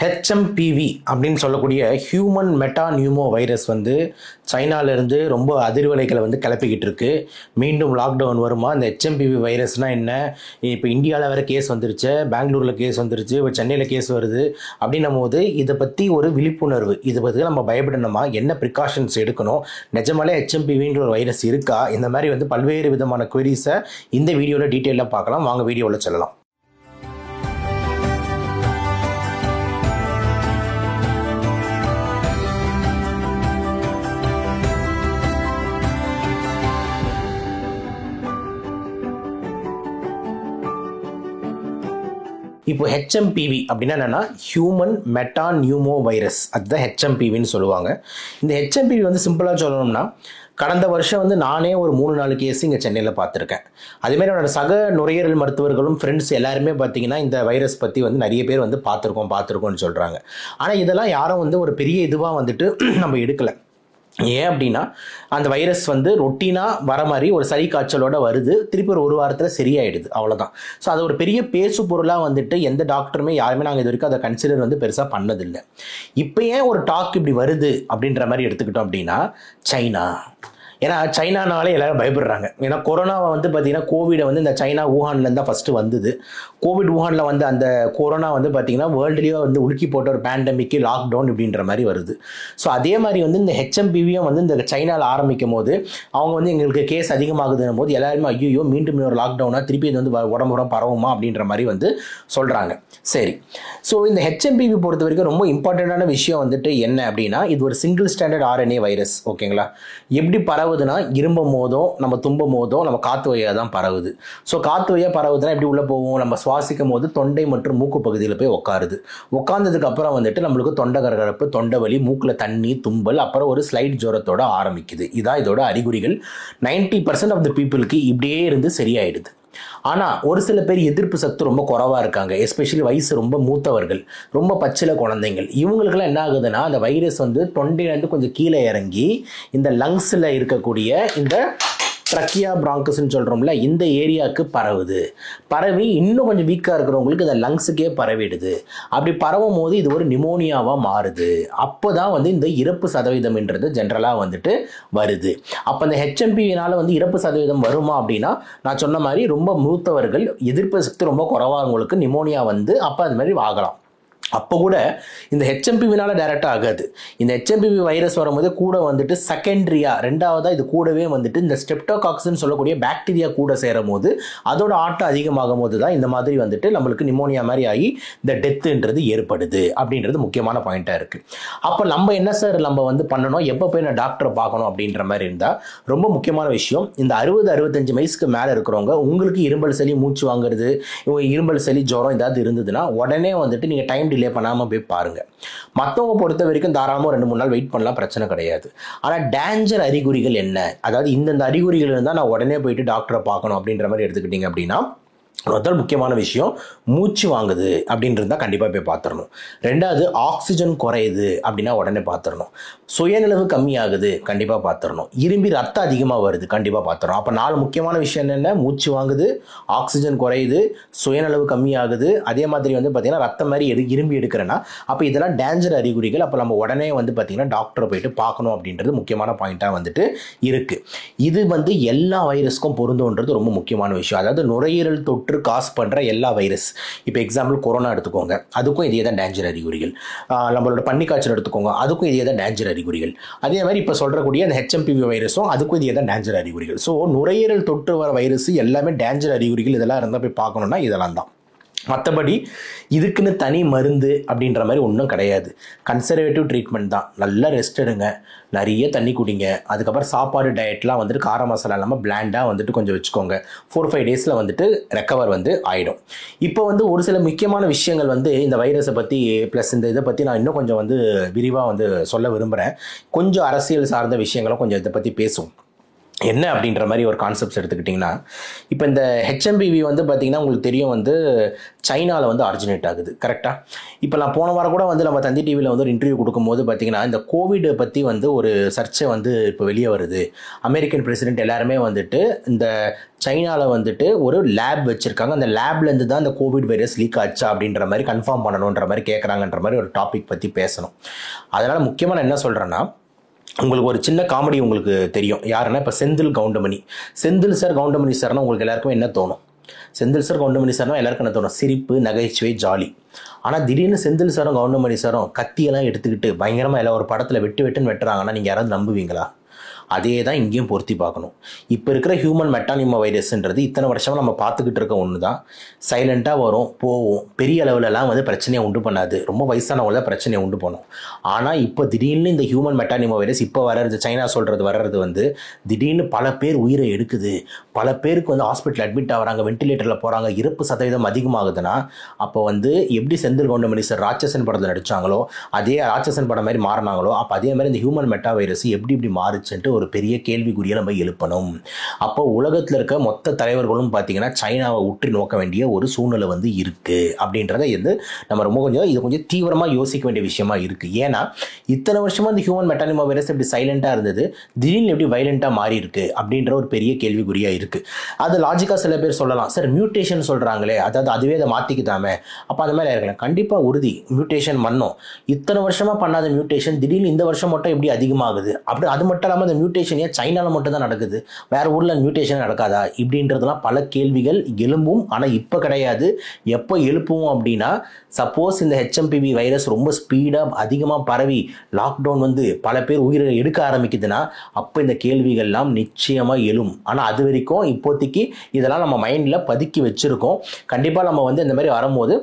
HMPV அப்படின்னு சொல்லக்கூடிய human meta pneumo virus வந்து சைனாலேருந்து ரொம்ப அதிர்வலைகளை வந்து கிளப்பிக்கிட்டு இருக்கு. மீண்டும் லாக்டவுன் வருமா? இந்த ஹெச்எம்பிவி வைரஸ்னால் என்ன? இப்போ இந்தியாவில் வேறு கேஸ் வந்துருச்சு, பெங்களூரில் கேஸ் வந்துருச்சு, இப்போ சென்னையில் கேஸ் வருது. அப்படின்னும் போது இதை பற்றி ஒரு விழிப்புணர்வு, இதை பற்றி நம்ம பயப்படணுமா, என்ன ப்ரிகாஷன்ஸ் எடுக்கணும், நிஜமாலே ஹெச்எம்பிவின்ற ஒரு வைரஸ் இருக்கா, இந்த மாதிரி வந்து பல்வேறு விதமான குவரிஸை இந்த வீடியோவில் டீட்டெயிலாக பார்க்கலாம். வாங்க வீடியோவில் சொல்லலாம். இப்போ ஹெச்எம்பிவி அப்படின்னா என்னென்னா ஹியூமன் மெட்டா நியூமோ வைரஸ், அதுதான் ஹெச்எம்பிவின்னு சொல்லுவாங்க. இந்த ஹெச்எம்பிவி வந்து சிம்பிளாக சொல்லணும்னா, கடந்த வருஷம் வந்து நானே ஒரு 3-4 கேஸ் இங்கே சென்னையில் பார்த்துருக்கேன். அதேமாதிரி என்னோட சக நுரையீரல் மருத்துவர்களும் ஃப்ரெண்ட்ஸ் எல்லாருமே பார்த்தீங்கன்னா இந்த வைரஸ் பற்றி வந்து நிறைய பேர் வந்து பார்த்துருக்கோம்னு சொல்கிறாங்க. ஆனால் இதெல்லாம் யாரும் வந்து ஒரு பெரிய இதுவாக வந்துட்டு நம்ம எடுக்கலை. ஏன் அப்படின்னா, அந்த வைரஸ் வந்து ரொட்டீனாக வர மாதிரி ஒரு சளி காய்ச்சலோட வருது, திருப்பி ஒரு வாரத்தில் சரியாயிடுது, அவ்வளோதான். ஸோ அது ஒரு பெரிய பேசு பொருளாக வந்துட்டு எந்த டாக்டருமே யாருமே நாங்கள் இது வரைக்கும் அதை கன்சிடர் வந்து பெருசாக பண்ணதில்லை. இப்போ ஏன் ஒரு டாக் இப்படி வருது அப்படின்ற மாதிரி எடுத்துக்கிட்டோம் அப்படின்னா, சைனா. ஏன்னா சைனானாலே எல்லாரும் பயப்படுறாங்க. ஏன்னா கொரோனாவை வந்து பார்த்தீங்கன்னா கோவிடை வந்து இந்த சைனா ஊஹான்லேருந்து தான் ஃபஸ்ட்டு வந்தது. கோவிட் ஊஹானில் வந்து அந்த கொரோனா வந்து பார்த்தீங்கன்னா வேர்ல்டுலேயே வந்து உலுக்கி போட்ட ஒரு பேண்டமிக்கு லாக்டவுன் இப்படின்ற மாதிரி வருது. ஸோ அதே மாதிரி வந்து இந்த ஹெச்எம்பிவியும் வந்து இந்த சைனாவில் ஆரம்பிக்கும் போது அவங்க வந்து எங்களுக்கு கேஸ் அதிகமாகுதுன்னும் போது எல்லாருமே ஐயோ மீண்டும் ஒரு லாக்டவுனாக திருப்பி இது வந்து உடம்புற பரவுமா அப்படின்ற மாதிரி வந்து சொல்கிறாங்க. சரி, ஸோ இந்த ஹெச்எம்பிவி பொறுத்த வரைக்கும் ரொம்ப இம்பார்ட்டண்ட்டான விஷயம் வந்துட்டு என்ன அப்படின்னா, இது ஒரு சிங்கிள் ஸ்டாண்டர்ட் ஆர்என்ஏ வைரஸ். ஓகேங்களா? எப்படி பரவுதுன்னா, இரும்பும் போதும் நம்ம தும்பும் போதும் நம்ம காற்று வழியாக தான் பரவுது. ஸோ காற்று வழியாக பரவுதுன்னா எப்படி உள்ளே போகும்? நம்ம சுவாசிக்கும் போது தொண்டை மற்றும் மூக்கு பகுதியில் போய் உட்காருது. உட்கார்ந்ததுக்கு அப்புறம் வந்துட்டு நம்மளுக்கு தொண்டை கரகரப்பு, தொண்டை வலி, மூக்கில் தண்ணி, தும்பல், அப்புறம் ஒரு ஸ்லைட் ஜுரத்தோட ஆரம்பிக்குது. இதான் இதோட அறிகுறிகள். 90% ஆஃப் த பீப்புளுக்கு இப்படியே இருந்து சரியாயிடுது. ஆனால் ஒரு சில பேர் எதிர்ப்பு சக்தி ரொம்ப குறைவாக இருக்காங்க, எஸ்பெஷலி வயசு ரொம்ப மூத்தவர்கள், ரொம்ப பச்சில குழந்தைங்கள். இவங்களுக்கெல்லாம் என்ன ஆகுதுன்னா, அந்த வைரஸ் வந்து தொண்டையிலேருந்து கொஞ்சம் கீழே இறங்கி இந்த லங்ஸில் இருக்கக்கூடிய இந்த ட்ரக்கியா பிராங்கஸ்ன்னு சொல்கிறோம்ல, இந்த ஏரியாவுக்கு பரவி இன்னும் கொஞ்சம் வீக்காக இருக்கிறவங்களுக்கு இந்த லங்ஸுக்கே பரவிடுது. அப்படி பரவும் போது இது ஒரு நிமோனியாவாக மாறுது. அப்போ தான் வந்து இந்த இறப்பு சதவீதம்ன்றது ஜென்ரலாக வந்துட்டு வருது. அப்போ இந்த ஹெச்எம்பிவினால் வந்து இறப்பு சதவீதம் வருமா அப்படின்னா, நான் சொன்ன மாதிரி ரொம்ப மூத்தவர்கள், எதிர்ப்பு சக்தி ரொம்ப குறைவானவங்களுக்கு நிமோனியா வந்து அப்போ அது மாதிரி ஆகலாம். அப்போ கூட இந்த ஹெச்எம்பிவினால் டைரெக்டாக ஆகாது. இந்த ஹெச்எம்பிவி வைரஸ் வரும்போது கூட வந்துட்டு செகண்டரியாக ரெண்டாவதாக இது கூடவே வந்துட்டு இந்த ஸ்ட்ரெப்டோகாக்ஸ்ன்னு சொல்லக்கூடிய பாக்டீரியா கூட சேரும் போது அதோட ஆட்டம் அதிகமாகும் போது தான் இந்த மாதிரி வந்துட்டு நம்மளுக்கு நிமோனியா மாதிரி ஆகி இந்த டெத்துன்றது ஏற்படுது அப்படின்றது முக்கியமான பாயிண்ட்டாக இருக்குது. அப்போ நம்ம என்ன சார் நம்ம வந்து பண்ணணும், எப்போ போய் நான் டாக்டரை பார்க்கணும் அப்படின்ற மாதிரி இருந்தால் ரொம்ப முக்கியமான விஷயம், இந்த 60-65 வயசுக்கு மேலே இருக்கிறவங்க உங்களுக்கு இரும்பல் சளி, மூச்சு வாங்குறது, இரும்பல் சளி, ஜுரம் ஏதாவது இருந்ததுன்னா உடனே வந்துட்டு நீங்கள் டைம் டிலே பண்ணாமல் போய் பாருங்க. மற்றவங்க பொறுத்த வரைக்கும் தாராளமாக 2-3 நாள் வெயிட் பண்ணலாம், பிரச்சனை கிடையாது. ஆனால் டேஞ்சர் அறிகுறிகள் என்ன, அதாவது இந்தந்த அறிகுறிகள் இருந்தால் நான் உடனே போயிட்டு டாக்டரை பார்க்கணும் அப்படின்ற மாதிரி எடுத்துக்கிட்டீங்க அப்படின்னா, முதல் முக்கியமான விஷயம் மூச்சு வாங்குது அப்படின்றது தான் கண்டிப்பாக போய் பார்த்துடணும். ரெண்டாவது ஆக்சிஜன் குறையுது அப்படின்னா உடனே பார்த்துடணும். சுயநிலவு கம்மியாகுது கண்டிப்பாக பார்த்துடணும். இரும்பி ரத்தம் அதிகமாக வருது கண்டிப்பாக பார்த்துடணும். அப்போ 4 முக்கியமான விஷயம் என்னென்ன? மூச்சு வாங்குது, ஆக்சிஜன் குறையுது, சுயநிலவு கம்மியாகுது, அதே மாதிரி வந்து பார்த்திங்கன்னா ரத்தம் மாதிரி இரும்பி எடுக்கிறேன்னா அப்போ இதெல்லாம் டேஞ்சர் அறிகுறிகள். அப்போ நம்ம உடனே வந்து பார்த்திங்கன்னா டாக்டரை போயிட்டு பார்க்கணும் அப்படின்றது முக்கியமான பாயிண்ட்டாக வந்துட்டு இருக்குது. இது வந்து எல்லா வைரஸ்க்கும் பொருந்துன்றது ரொம்ப முக்கியமான விஷயம். அதாவது நுரையீரல் தொற்று காஸ் பண்ணுற எல்லா வைரஸ், இப்போ எக்ஸாம்பிள் கொரோனா எடுத்துக்கோங்க, அதுக்கும் இதே தான் டேஞ்சர் அறிகுறிகள். நம்மளோட பன்னிக்காய்ச்சல் எடுத்துக்கோங்க, அதுக்கும் இதே தான் டேஞ்சர் அறிகுறிகள். அதே மாதிரி இப்போ சொல்கிறக்கூடிய அந்த ஹெச்எம்பிவி வைரஸும் அதுக்கும் இதே தான் டேஞ்சர் அறிகுறிகள். ஸோ நுரையீரல் தொற்று வர வைரஸ் எல்லாமே டேஞ்சர் அறிகுறிகள். இதெல்லாம் இருந்தால் போய் பார்க்கணுன்னா இதெல்லாம் தான். மற்றபடி இதுக்குன்னு தனி மருந்து அப்படின்ற மாதிரி ஒன்றும் கிடையாது. கன்சர்வேட்டிவ் ட்ரீட்மெண்ட் தான். நல்லா ரெஸ்ட் எடுங்க, நிறைய தண்ணி குடிங்க, அதுக்கப்புறம் சாப்பாடு டயட்லாம் வந்துட்டு கார மசாலா இல்லாமல் பிளாண்டாக வந்துட்டு கொஞ்சம் வச்சுக்கோங்க. 4-5 டேஸில் வந்துட்டு ரெக்கவர் வந்து ஆகிடும். இப்போ வந்து ஒரு சில முக்கியமான விஷயங்கள் வந்து இந்த வைரஸை பற்றி ப்ளஸ் இந்த இதை பற்றி நான் இன்னும் கொஞ்சம் வந்து விரிவாக வந்து சொல்ல விரும்புகிறேன். கொஞ்சம் அரசியல் சார்ந்த விஷயங்களும் கொஞ்சம் இதை பற்றி பேசுவோம். என்ன அப்படின்ற மாதிரி ஒரு கான்செப்ட்ஸ் எடுத்துக்கிட்டிங்கன்னா, இப்போ இந்த ஹெச்எம்பிவி வந்து பார்த்தீங்கன்னா உங்களுக்கு தெரியும் வந்து சைனாவில் வந்து ஆரிஜினேட் ஆகுது. கரெக்டாக? இப்போ நான் போன வாரம் கூட வந்து நம்ம தந்தி டிவியில் வந்து ஒரு இன்டர்வியூ கொடுக்கும்போது பார்த்தீங்கன்னா, இந்த கோவிடை பற்றி வந்து ஒரு சர்ச்சை வந்து இப்போ வெளியே வருது. அமெரிக்கன் பிரசிடென்ட் எல்லாருமே வந்துட்டு இந்த சைனாவில் வந்துட்டு ஒரு லேப் வச்சுருக்காங்க. அந்த லேப்லேருந்து தான் இந்த கோவிட் வைரஸ் லீக் ஆச்சா அப்படின்ற மாதிரி கன்ஃபார்ம் பண்ணணுன்ற மாதிரி கேட்குறாங்கன்ற மாதிரி ஒரு டாபிக் பற்றி பேசணும். அதனால் முக்கியமாக நான் என்ன சொல்கிறேன்னா, உங்களுக்கு ஒரு சின்ன காமெடி உங்களுக்கு தெரியும். யாருன்னா இப்போ செந்தில் கவுண்டமணி. செந்தில் சார் கவுண்டமணி சார்னா உங்களுக்கு எல்லாருக்கும் என்ன தோணும்? செந்தில் சார் கவுண்டமணி சார்னா எல்லாருக்கும் என்ன தோணும்? சிரிப்பு, நகைச்சுவை, ஜாலி. ஆனால் திடீர்னு செந்தில் சாரும் கவுண்டமணி சாரும் கத்தியெல்லாம் எடுத்துக்கிட்டு பயங்கரமாக எல்லாம் ஒரு படத்தில் வெட்டுன்னு வெட்டுறாங்கன்னா நீங்கள் யாராவது நம்புவீங்களா? அதே தான் இங்கேயும் பொருத்தி பார்க்கணும். இப்போ இருக்கிற ஹியூமன் மெட்டானிமோ வைரஸ்ன்றது இத்தனை வருஷமாக நம்ம பார்த்துக்கிட்டு இருக்க ஒன்று தான். சைலண்ட்டாக வரும், போவோம், பெரிய அளவுலலாம் வந்து பிரச்சனையை உண்டு பண்ணாது. ரொம்ப வயசானவங்க தான் பிரச்சனையை உண்டு பண்ணும். ஆனால் இப்போ திடீர்னு இந்த ஹியூமன் மெட்டானிமோ வைரஸ் இப்போ வர்றது, சைனா சொல்கிறது வர்றது வந்து திடீர்னு பல பேர் உயிரை எடுக்குது. பல பேருக்கு வந்து ஹாஸ்பிட்டல் அட்மிட் ஆகிறாங்க, வென்டிலேட்டரில் போகிறாங்க, இறப்பு சதவீதம் அதிகமாகுதுன்னா அப்போ வந்து எப்படி செந்தில் கவுண்டமணி சார் ராட்சசன் படத்தில் நடித்தாங்களோ, அதே ராட்சசன் படம் மாதிரி மாறினாங்களோ, அப்போ அதே மாதிரி இந்த ஹியூமன் மெட்டா வைரஸ் எப்படி இப்படி மாறுச்சுன்ட்டு ஒரு பெரிய கேள்விக்குறியை நம்ம எழுப்பணும். அப்போ உலகத்தில் இருக்க மொத்த தலைவர்களும் பார்த்தீங்கன்னா சைனாவை உற்று நோக்க வேண்டிய ஒரு சூழ்நிலை வந்து இருக்கு அப்படின்றத இது நம்ம ரொம்ப கொஞ்சம் தீவிரமாக யோசிக்க வேண்டிய விஷயமா இருக்கு. ஏன்னா இத்தனை வருஷமா இந்த ஹியூமன் மெட்டானிமோ வைரஸ் எப்படி சைலண்டாக இருந்தது, திடீர்னு எப்படி வைலண்டாக மாறி இருக்கு அப்படின்ற ஒரு பெரிய கேள்விக்குறியா இருக்கு. அது லாஜிக்கா சில பேர் சொல்லலாம், சார் மியூட்டேஷன் சொல்றாங்களே, அதாவது அதுவே அதை மாத்திக்கிட்டாமே, அப்போ அந்த மாதிரி இருக்கலாம். கண்டிப்பாக உறுதி மியூட்டேஷன் பண்ணோம். இத்தனை வருஷமா பண்ணாத மியூட்டேஷன் திடீர்னு இந்த வருஷம் மட்டும் எப்படி அதிகமாகுது? அப்படி அது மட்டும் இல்லாமல் அந்த மியூட்டேஷன் ஏன் சைனாவில் மட்டும் தான் நடக்குது, வேற ஊரில் மியூட்டேஷன் நடக்காதா? இப்படின்றதுலாம் பல கேள்விகள் எழும்பும். ஆனால் இப்போ கிடையாது. எப்போ எழுப்புவோம் அப்படின்னா, சப்போஸ் இந்த ஹெச்எம்பிவி வைரஸ் ரொம்ப ஸ்பீடாக அதிகமாக பரவி லாக்டவுன் வந்து பல பேர் உயிரை எடுக்க ஆரம்பிக்குதுன்னா அப்போ இந்த கேள்விகள்லாம் நிச்சயமாக எழும். ஆனால் அது வரைக்கும் இப்போதைக்கு இதெல்லாம் நம்ம மைண்டில் பதுக்கி வச்சுருக்கோம். கண்டிப்பாக நம்ம வந்து இந்த மாதிரி வரும்போது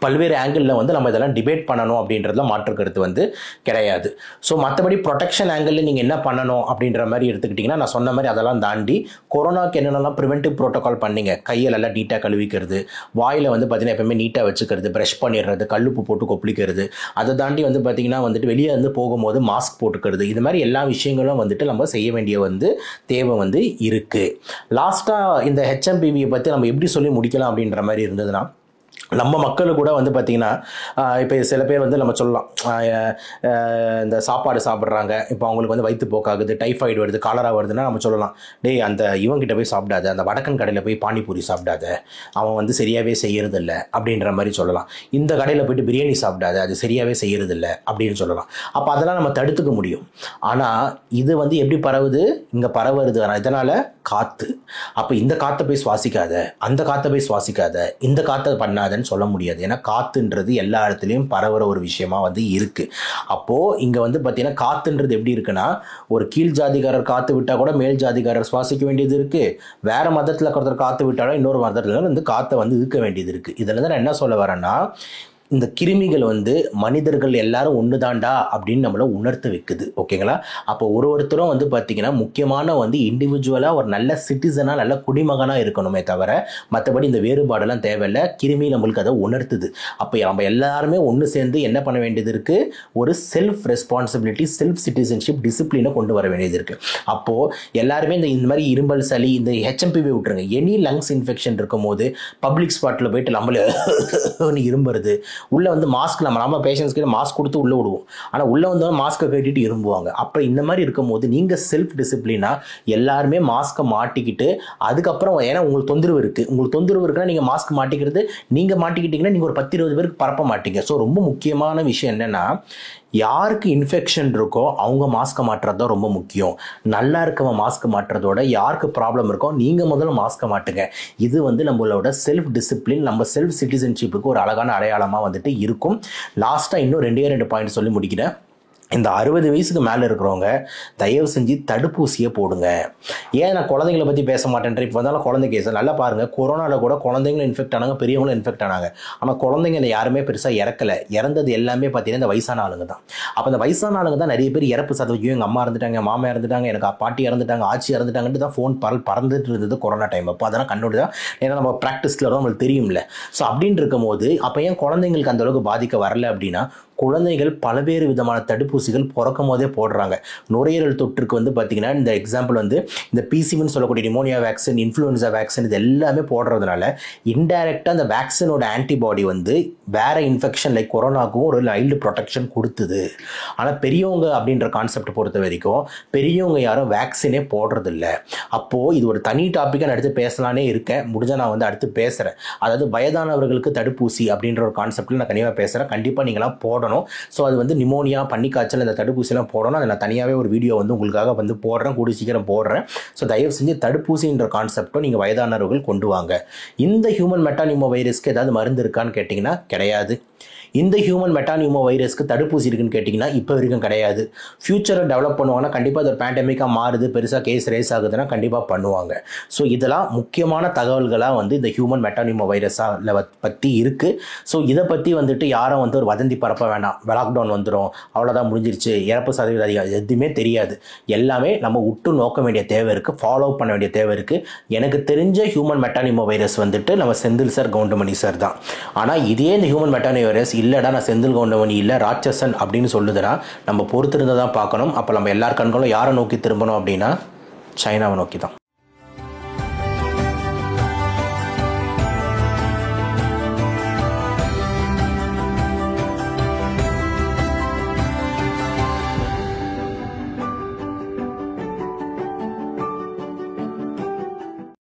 பல்வேறு ஆங்கிளில் வந்து நம்ம இதெல்லாம் டிபேட் பண்ணணும் அப்படின்றதுல மாற்று கருத்து வந்து கிடையாது. ஸோ மற்றபடி ப்ரொடெக்ஷன் ஆங்கிளில் நீங்கள் என்ன பண்ணணும் அப்படின்ற மாதிரி எடுத்துக்கிட்டிங்கன்னா, நான் சொன்ன மாதிரி அதெல்லாம் தாண்டி கொரோனாக்கு என்னென்னலாம் ப்ரிவென்டிவ் ப்ரோட்டோகால் பண்ணிங்க, கையில் எல்லாம் நீட்டாக கழுவிக்கிறது, வாயில் வந்து பார்த்தீங்கன்னா எப்பவுமே நீட்டாக வச்சுக்கிறது, ப்ரஷ் பண்ணிடுறது, கல்லுப்பு போட்டு கொப்பளிக்கிறது, அதை தாண்டி வந்து பார்த்தீங்கன்னா வந்துட்டு வெளியே வந்து போகும்போது மாஸ்க் போட்டுக்கிறது, இது மாதிரி எல்லா விஷயங்களும் வந்துட்டு நம்ம செய்ய வேண்டிய வந்து தேவை வந்து இருக்குது. லாஸ்ட்டாக இந்த ஹெச்எம்பிவியை பற்றி நம்ம எப்படி சொல்லி முடிக்கலாம் அப்படின்ற மாதிரி இருந்ததுன்னா, நம்ம மக்கள் கூட வந்து பார்த்திங்கன்னா இப்போ சில பேர் வந்து நம்ம சொல்லலாம், இந்த சாப்பாடு சாப்பிட்றாங்க, இப்போ அவங்களுக்கு வந்து வயிற்றுப்போக்காகுது, டைஃபாய்டு வருது, காலரா வருதுன்னா நம்ம சொல்லலாம், டேய் அந்த இவங்கிட்ட போய் சாப்பிடாத, அந்த வடக்கன் கடையில் போய் பானிபூரி சாப்பிடாத, அவன் வந்து சரியாகவே செய்யறதில்ல அப்படின்ற மாதிரி சொல்லலாம். இந்த கடையில் போய்ட்டு பிரியாணி சாப்பிடாத, அது சரியாகவே செய்யறதில்ல அப்படின்னு சொல்லலாம். அப்போ அதெல்லாம் நம்ம தடுத்துக்க முடியும். ஆனால் இது வந்து எப்படி பரவுது? இங்கே பரவுறது இதனால் காற்று. அப்போ இந்த காற்றை போய் சுவாசிக்காத, அந்த காற்றை போய் சுவாசிக்காத, இந்த காற்றை பண்ணாதன்னு சொல்ல முடியாது. ஏன்னா காற்றுன்றது எல்லா இடத்துலையும் பரவுற ஒரு விஷயமா வந்து இருக்குது. அப்போது இங்கே வந்து பார்த்தீங்கன்னா காற்றுன்றது எப்படி இருக்குன்னா, ஒரு கீழ் ஜாதிகாரர் காற்று விட்டால் கூட மேல் ஜாதிகாரர் சுவாசிக்க வேண்டியது இருக்குது. வேறு மதத்தில் ஒருத்தர் காற்று விட்டாலும் இன்னொரு மதத்தில் வந்து காற்றை வந்து இழுக்க வேண்டியது இருக்குது. இதில் தான் நான் என்ன சொல்ல வரேன்னா, இந்த கிருமிகள் வந்து மனிதர்கள் எல்லாரும் ஒன்று தாண்டா அப்படின்னு நம்மளை உணர்த்து வைக்குது. ஓகேங்களா? அப்போ ஒருத்தரும் வந்து பார்த்தீங்கன்னா முக்கியமான வந்து இண்டிவிஜுவலாக ஒரு நல்ல சிட்டிசனாக நல்ல குடிமகனாக இருக்கணுமே தவிர மற்றபடி இந்த வேறுபாடெல்லாம் தேவையில்லை. கிருமி நம்மளுக்கு அதை உணர்த்துது. அப்போ நம்ம எல்லாருமே ஒன்று சேர்ந்து என்ன பண்ண வேண்டியது இருக்குது? ஒரு செல்ஃப் ரெஸ்பான்சிபிலிட்டி, செல்ஃப் சிட்டிசன்ஷிப், டிசிப்ளினை கொண்டு வர வேண்டியது இருக்குது. அப்போது எல்லாருமே இந்த மாதிரி இரும்பல், சளி, இந்த ஹெச்எம்பிவி விட்டுருங்க. எனி லங்ஸ் இன்ஃபெக்ஷன் இருக்கும் போது பப்ளிக் ஸ்பாட்டில் போயிட்டு நம்மளே இரும்புறது, உள்ளே வந்து மாஸ்க் நம்ம பேஷண்ட்ஸ்க்கு மாஸ்க் கொடுத்து உள்ளே விடுவோம். ஆனால் உள்ளே வந்தவங்க மாஸ்க்கை கட்டிட்டு இரும்புவாங்க. அப்போ இந்த மாதிரி இருக்கும்போது நீங்கள் செல்ஃப் டிசிப்ளினாக எல்லாருமே மாஸ்க்கை மாட்டிக்கிட்டு அதுக்கப்புறம், ஏன்னா உங்களுக்கு தொந்தரவு இருக்குன்னா நீங்கள் மாஸ்க் மாட்டிக்கிறது, நீங்கள் மாட்டிக்கிட்டீங்கன்னா நீங்கள் ஒரு 10-20 பேருக்கு பரப்ப மாட்டீங்க. ஸோ ரொம்ப முக்கியமான விஷயம் என்னென்னா, யாருக்கு இன்ஃபெக்ஷன் இருக்கோ அவங்க மாஸ்க்கை மாட்டுறது தான் ரொம்ப முக்கியம். நல்லா இருக்கவன் மாஸ்க் மாட்டுறதோட யாருக்கு ப்ராப்ளம் இருக்கோ நீங்கள் முதல்ல மாஸ்க்கை மாட்டுங்க. இது வந்து நம்மளோட செல்ஃப் டிசிப்ளின், நம்ம செல்ஃப் சிட்டிசன்ஷிப்புக்கு ஒரு அழகான அடையாளமாக வந்துட்டு இருக்கும். லாஸ்ட்டாக இன்னும் 2 பாயிண்ட் சொல்லி முடிக்கிறேன். இந்த 60 வயசுக்கு மேலே இருக்கிறவங்க தயவு செஞ்சு தடுப்பூசியை போடுங்க. ஏன் நான் குழந்தைங்களை பற்றி பேச மாட்டேன்றேன்? இப்போ வந்தாலும் குழந்தை கேஸ் நல்லா பாருங்கள். கொரோனாவில் கூட குழந்தைங்களும் இன்ஃபெக்ட் ஆனாங்க, பெரியவங்களும் இன்ஃபெக்ட் ஆனாங்க. ஆனால் குழந்தைங்க யாருமே பெருசாக இறக்கலை. இறந்தது எல்லாமே பார்த்தீங்கன்னா இந்த வயசான ஆளுங்க தான். அப்போ இந்த வயசான ஆளுங்க தான் நிறைய பேர் இறப்பு சதவீதம், எங்கள் அம்மா இறந்துட்டாங்க, மாமா இறந்துட்டாங்க, எனக்கு பாட்டி இறந்துட்டாங்க, ஆட்சி இறந்துட்டாங்கன்ட்டு தான் ஃபோன் பறந்துட்டு இருந்தது கொரோனா டைம். அப்போ அதெல்லாம் கண்ணோடு தான், ஏன்னா நம்ம ப்ராக்டிஸில் தான் நம்மளுக்கு தெரியும்ல. ஸோ அப்படின்னு இருக்கும் போது அப்போ ஏன் குழந்தைங்களுக்கு அந்தளவுக்கு பாதிக்க வரல அப்படின்னா, குழந்தைகள் பல்வேறு விதமான தடுப்பூசி தடுப்பூசிகள் பிறக்கும் போதே போடுறாங்க. நுரையீரல் தொற்றுக்கு வந்து பார்த்தீங்கன்னா இந்த எக்ஸாம்பிள் வந்து இந்த பிசிவின்னு சொல்லக்கூடிய நிமோனியா வேக்சின், இன்ஃப்ளூயன்சா வேக்சின் இது எல்லாமே போடுறதுனால இன்டைரக்டாக அந்த வேக்சினோட ஆன்டிபாடி வந்து வேற இன்ஃபெக்ஷன் லைக் கொரோனாவுக்கும் ஒரு மைல்டு ப்ரொடெக்ஷன் கொடுத்துது. ஆனால் பெரியவங்க அப்படின்ற கான்செப்ட் பொறுத்த வரைக்கும் பெரியவங்க யாரும் வேக்சினே போடுறதில்ல. அப்போது இது ஒரு தனி டாப்பிக்காக நான் அடுத்து பேசலானே இருக்கேன். முடிஞ்சால் நான் வந்து அடுத்து பேசுகிறேன். அதாவது வயதானவர்களுக்கு தடுப்பூசி அப்படின்ற ஒரு கான்செப்டில் நான் கண்டிப்பாக பேசுகிறேன். கண்டிப்பாக நீங்களாம் போடணும். ஸோ அது வந்து நிமோனியா, பன்னிக்காய்ச்சல், இந்த தடுப்பூசிலாம் போடணும். அதை நான் தனியாகவே ஒரு வீடியோ வந்து உங்களுக்காக வந்து போடுறேன், கூடி சீக்கிரம் போடுறேன். ஸோ தயவு செஞ்சு தடுப்பூசின்ற கான்செப்டும் நீங்கள் வயதானவர்கள் கொண்டு வாங்க. இந்த ஹியூமன் மெட்டானியூமோ வைரஸ்க்கு ஏதாவது மருந்து இருக்கான்னு கேட்டிங்கன்னா கிடையாது. இந்த ஹியூமன் மெட்டானியூமோ வைரஸ்க்கு தடுப்பூசி இருக்குன்னு கேட்டிங்கன்னா இப்போ வரைக்கும் கிடையாது. ஃபியூச்சரில் டெவலப் பண்ணுவாங்கன்னா கண்டிப்பாக அது ஒரு பேண்டமிக்காக மாறுது, பெருசாக கேஸ் ரேஸ் ஆகுதுன்னா கண்டிப்பாக பண்ணுவாங்க. ஸோ இதெல்லாம் முக்கியமான தகவல்களாக வந்து இந்த ஹியூமன் மெட்டானியூமோ வைரஸாக பற்றி இருக்குது. ஸோ இதை பற்றி வந்துட்டு யாரும் வந்து ஒரு வதந்தி பரப்ப வேண்டாம். லாக்டவுன் வந்துடும், அவ்வளோதான் முடிஞ்சிருச்சு, இறப்பு சதவீதம் அதிகம், எதுவுமே தெரியாது. எல்லாமே நம்ம உற்று நோக்க வேண்டிய தேவை இருக்குது, ஃபாலோ பண்ண வேண்டிய தேவை இருக்குது. எனக்கு தெரிஞ்ச ஹியூமன் மெட்டானியூமோ வைரஸ் வந்துட்டு நம்ம செந்தில் சார், கவுண்டமணி சார் தான். ஆனால் இதே இந்த ஹியூமன் மெட்டானியூமோ வைரஸ் இல்லைடா நான் செந்தில் கவுண்டமணி இல்லை ராட்சசன் அப்படின்னு சொல்லுதுன்னா நம்ம பொறுத்திருந்து தான் பார்க்கணும். அப்போ நம்ம எல்லார் கண்களும் யாரை நோக்கி திரும்பணும் அப்படின்னா சைனாவை நோக்கி தான்.